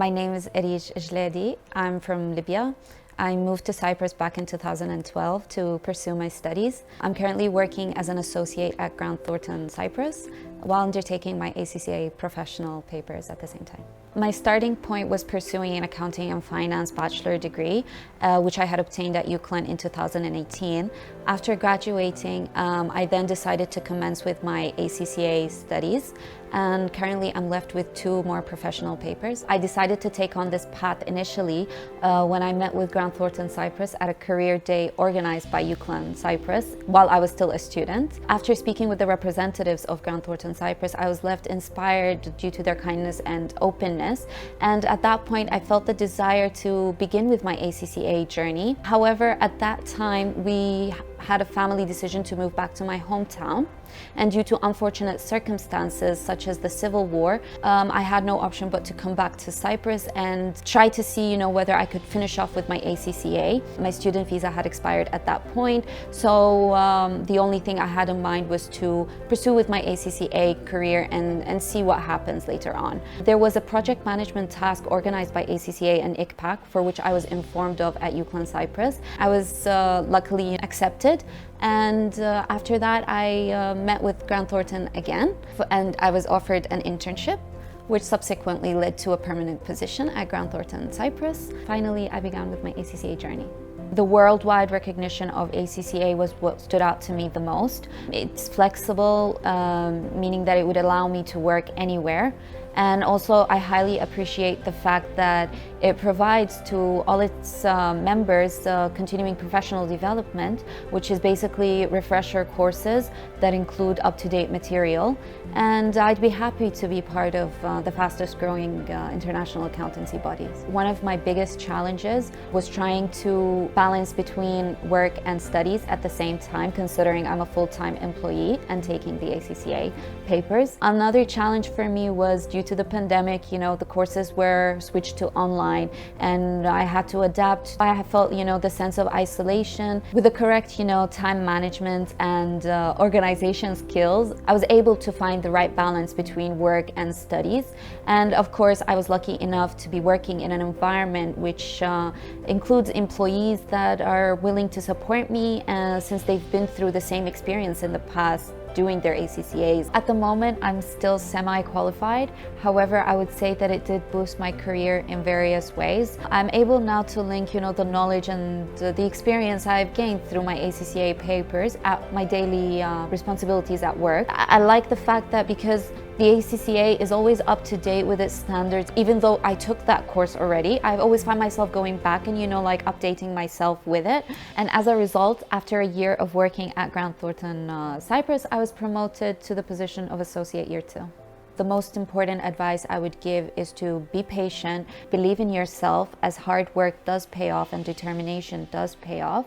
My name is Erish Jledi. I'm from Libya. I moved to Cyprus back in 2012 to pursue my studies. I'm currently working as an associate at Grant Thornton Cyprus while undertaking my ACCA professional papers at the same time. My starting point was pursuing an accounting and finance bachelor degree, which I had obtained at UCLan in 2018. After graduating, I then decided to commence with my ACCA studies, and currently I'm left with 2 more professional papers. I decided to take on this path initially when I met with Grant Thornton Cyprus at a career day organized by UCLan Cyprus while I was still a student. After speaking with the representatives of Grant Thornton Cyprus, I was left inspired due to their kindness and openness, and at that point I felt the desire to begin with my ACCA journey. However, at that time we had a family decision to move back to my hometown, and due to unfortunate circumstances such as the civil war, I had no option but to come back to Cyprus and try to see whether I could finish off with my ACCA. My student visa had expired at that point, so the only thing I had in mind was to pursue with my ACCA career and see what happens later on. There was a project management task organized by ACCA and ICPAC for which I was informed of at UCLan Cyprus. I was luckily accepted, and after that I met with Grant Thornton again, and I was offered an internship, which subsequently led to a permanent position at Grant Thornton Cyprus. Finally, I began with my ACCA journey. The worldwide recognition of ACCA was what stood out to me the most. It's flexible, meaning that it would allow me to work anywhere. And also, I highly appreciate the fact that it provides to all its members continuing professional development, which is basically refresher courses that include up-to-date material. And I'd be happy to be part of the fastest growing international accountancy bodies. One of my biggest challenges was trying to balance between work and studies at the same time, considering I'm a full-time employee and taking the ACCA papers. Another challenge for me was due to the pandemic, the courses were switched to online and I had to adapt. I felt, the sense of isolation. With the correct, time management and organization skills, I was able to find the right balance between work and studies. And of course, I was lucky enough to be working in an environment which includes employees that are willing to support me since they've been through the same experience in the past doing their ACCAs. At the moment, I'm still semi-qualified. However, I would say that it did boost my career in various ways. I'm able now to link, the knowledge and the experience I've gained through my ACCA papers at my daily responsibilities at work. I like the fact that because the ACCA is always up to date with its standards. Even though I took that course already, I've always found myself going back and updating myself with it. And as a result, after a year of working at Grant Thornton Cyprus, I was promoted to the position of Associate Year 2. The most important advice I would give is to be patient, believe in yourself, as hard work does pay off and determination does pay off.